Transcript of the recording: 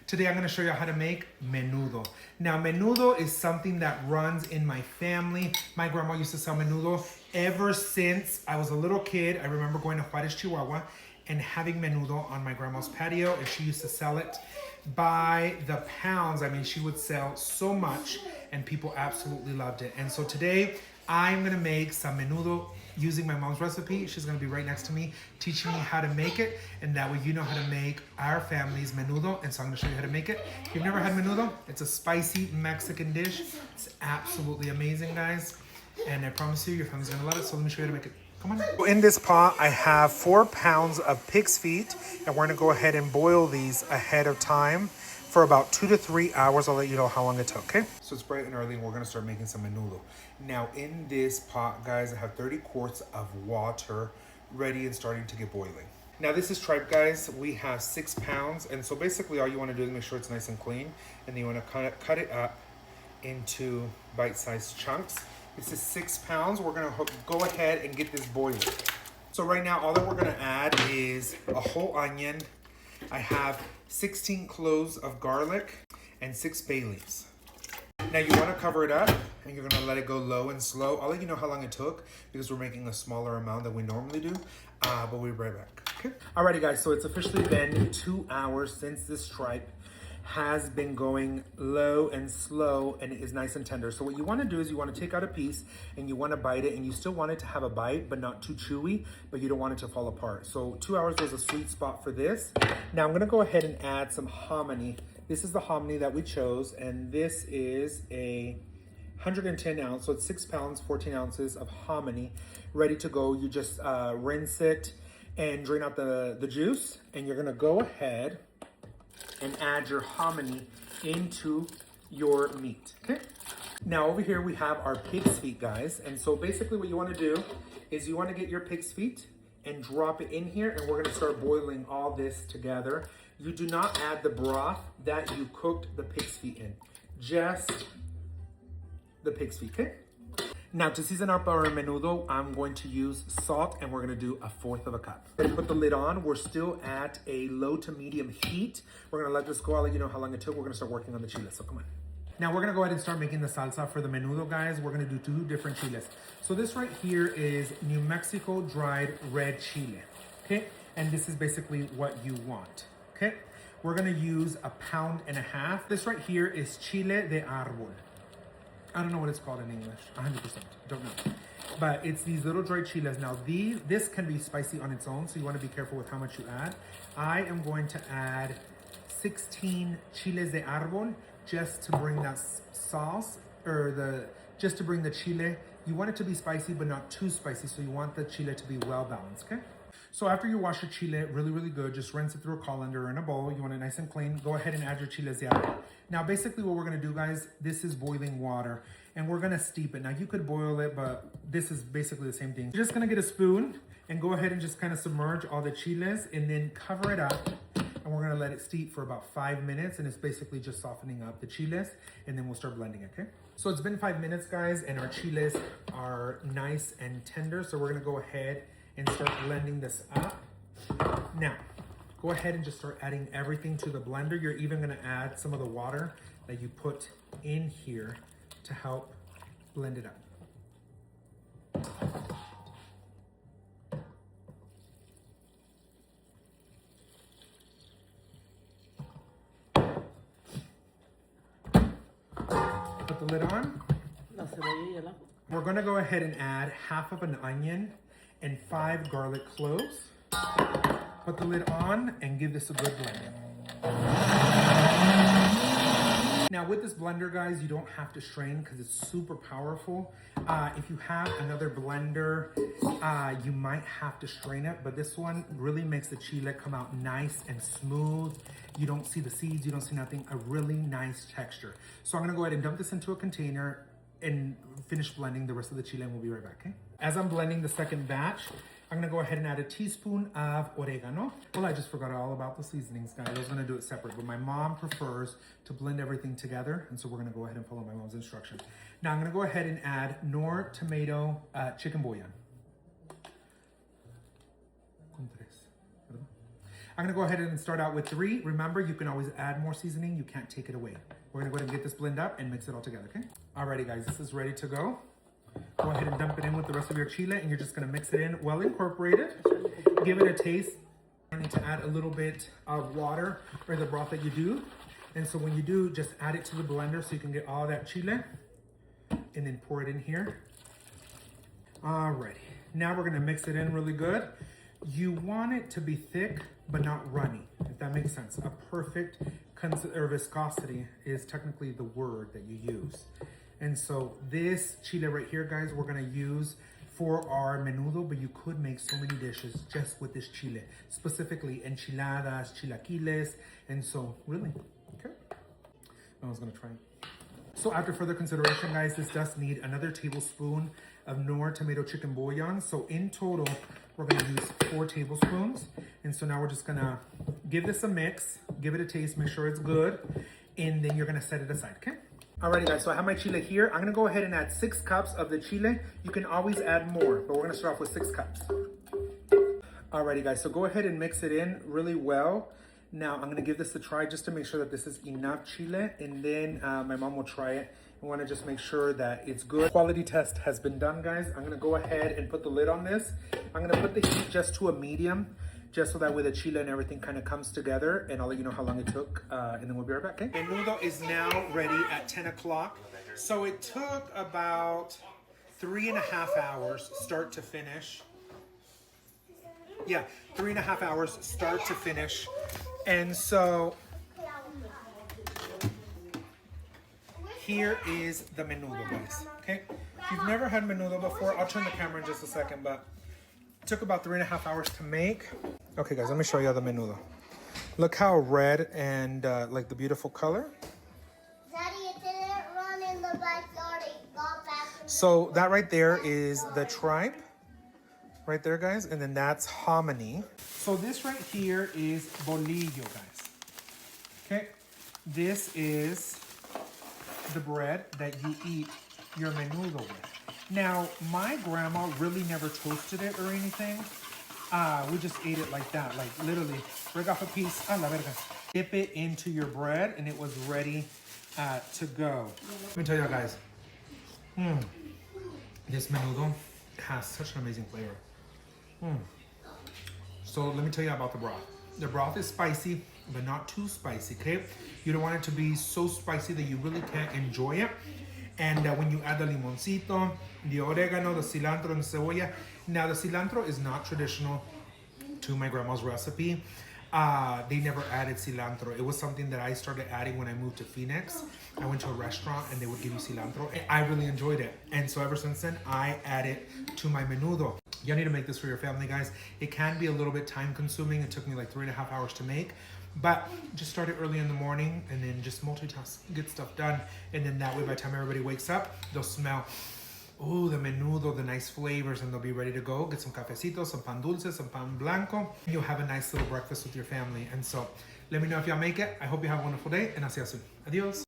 Today I'm gonna show you how to make menudo. Now menudo is something that runs in my family. My grandma used to sell menudo ever since I was a little kid. I remember going to Juarez, Chihuahua and having menudo on my grandma's patio, and she used to sell it by the pounds. I mean, she would sell so much and people absolutely loved it. And so today I'm gonna make some menudo using my mom's recipe. She's gonna be right next to me teaching me how to make it, and that way you know how to make our family's menudo. And so I'm gonna show you how to make it. If you've never had menudo, it's a spicy Mexican dish. It's absolutely amazing, guys. And I promise you, your family's gonna love it. So let me show you how to make it. Come on. So in this pot, I have 4 pounds of pig's feet, and we're gonna go ahead and boil these ahead of time for about 2 to 3 hours. I'll let you know how long it took, okay? So it's bright and early, and we're gonna start making some menudo. Now in this pot, guys, I have 30 quarts of water ready and starting to get boiling. Now this is tripe, guys. We have 6 pounds, and so basically all you wanna do is make sure it's nice and clean, and then you wanna cut it up into bite-sized chunks. This is 6 pounds. We're gonna go ahead and get this boiling. So right now, all that we're gonna add is a whole onion. I have 16 cloves of garlic and 6 bay leaves. Now you wanna cover it up and you're gonna let it go low and slow. I'll let you know how long it took because we're making a smaller amount than we normally do, but we'll be right back, okay? Alrighty guys, so it's officially been 2 hours since this tripe has been going low and slow, and it is nice and tender. So what you want to do is you want to take out a piece and you want to bite it, and you still want it to have a bite but not too chewy, but you don't want it to fall apart. So 2 hours is a sweet spot for this. Now I'm going to go ahead and add some hominy. This is the hominy that we chose, and this is a 110 ounce, so it's 6 pounds 14 ounces of hominy ready to go. You just rinse it and drain out the juice, and you're going to go ahead and add your hominy into your meat, okay? Now over here we have our pig's feet, guys. And so basically what you wanna do is you wanna get your pig's feet and drop it in here, and we're gonna start boiling all this together. You do not add the broth that you cooked the pig's feet in, just the pig's feet, okay? Now to season up our menudo, I'm going to use salt, and we're gonna do 1/4 cup. And put the lid on. We're still at a low to medium heat. We're gonna let this go. I'll let you know how long it took. We're gonna start working on the chile, so come on. Now we're gonna go ahead and start making the salsa for the menudo, guys. We're gonna do 2 different chiles. So this right here is New Mexico dried red chile, okay? And this is basically what you want, okay? We're gonna use 1.5 pounds. This right here is chile de árbol. I don't know what it's called in English, 100%, don't know. But it's these little dried chiles. Now this can be spicy on its own, so you wanna be careful with how much you add. I am going to add 16 chiles de árbol just to bring that sauce, or just to bring the chile. You want it to be spicy, but not too spicy, so you want the chile to be well balanced, okay? So after you wash your chile really, really good, just rinse it through a colander or in a bowl. You want it nice and clean. Go ahead and add your chiles de árbol. Now, basically what we're gonna do, guys, this is boiling water, and we're gonna steep it. Now, you could boil it, but this is basically the same thing. You're just gonna get a spoon and go ahead and just kind of submerge all the chiles and then cover it up. And we're gonna let it steep for about 5 minutes, and it's basically just softening up the chiles, and then we'll start blending, okay? So it's been 5 minutes, guys, and our chiles are nice and tender. So we're gonna go ahead and start blending this up. Now, go ahead and just start adding everything to the blender. You're even gonna add some of the water that you put in here to help blend it up. Put the lid on. We're gonna go ahead and add 1/2 an onion and 5 garlic cloves. Put the lid on and give this a good blend. Now with this blender, guys, you don't have to strain because it's super powerful. If you have another blender, you might have to strain it, but this one really makes the chile come out nice and smooth. You don't see the seeds, you don't see nothing, a really nice texture. So I'm gonna go ahead and dump this into a container and finish blending the rest of the chile, and we'll be right back, okay? As I'm blending the second batch, I'm gonna go ahead and add a teaspoon of oregano. Well, I just forgot all about the seasonings, guys. I was gonna do it separate, but my mom prefers to blend everything together, and so we're gonna go ahead and follow my mom's instructions. Now I'm gonna go ahead and add Knorr tomato chicken bouillon. I'm gonna go ahead and start out with 3. Remember, you can always add more seasoning. You can't take it away. We're gonna go ahead and get this blend up and mix it all together, okay? Alrighty guys, this is ready to go. Go ahead and dump it in with the rest of your chile and you're just gonna mix it in well incorporated. Give it a taste. I need to add a little bit of water for the broth that you do. And so when you do, just add it to the blender so you can get all that chile and then pour it in here. Alrighty, now we're gonna mix it in really good. You want it to be thick, but not runny, if that makes sense. A perfect viscosity is technically the word that you use. And so this chile right here, guys, we're gonna use for our menudo, but you could make so many dishes just with this chile, specifically enchiladas, chilaquiles, and so really, okay. I was gonna try it. So after further consideration, guys, this does need another tablespoon of Knorr tomato chicken bouillon. So in total, we're gonna use 4 tablespoons. And so now we're just gonna give this a mix, give it a taste, make sure it's good, and then you're gonna set it aside, okay? Alrighty guys, so I have my chile here. I'm gonna go ahead and add 6 cups of the chile. You can always add more, but we're gonna start off with 6 cups. Alrighty guys, so go ahead and mix it in really well. Now I'm gonna give this a try just to make sure that this is enough chile, and then my mom will try it. I wanna just make sure that it's good. Quality test has been done, guys. I'm gonna go ahead and put the lid on this. I'm gonna put the heat just to a medium, just so that way the chile and everything kind of comes together, and I'll let you know how long it took, and then we'll be right back, okay? Menudo is now ready at 10 o'clock. So it took about 3.5 hours, start to finish. Yeah, 3.5 hours, start to finish. And so, here is the menudo, guys, okay? If you've never had menudo before, I'll turn the camera in just a second, but it took about 3.5 hours to make. Okay guys, let me show you the menudo. Look how red and like the beautiful color. Daddy, it didn't run in the backyard. It got back. So that right there is the tripe. Right there, guys. And then that's hominy. So this right here is bolillo, guys. Okay. This is the bread that you eat your menudo with. Now, my grandma really never toasted it or anything. We just ate it like that, like literally break off a piece, a la verga, dip it into your bread, and it was ready to go. Let me tell you guys, this menudo has such an amazing flavor. So let me tell you about the broth. The broth is spicy, but not too spicy, okay? You don't want it to be so spicy that you really can't enjoy it. And when you add the limoncito, the oregano, the cilantro, and the cebolla. Now, the cilantro is not traditional to my grandma's recipe. They never added cilantro. It was something that I started adding when I moved to Phoenix. I went to a restaurant and they would give you cilantro. And I really enjoyed it. And so ever since then, I add it to my menudo. You need to make this for your family, guys. It can be a little bit time consuming. It took me like 3.5 hours to make. But just start it early in the morning and then just multitask, get stuff done. And then that way, by the time everybody wakes up, they'll smell, oh, the menudo, the nice flavors, and they'll be ready to go. Get some cafecito, some pan dulce, some pan blanco. And you'll have a nice little breakfast with your family. And so let me know if y'all make it. I hope you have a wonderful day, and I'll see you soon. Adios.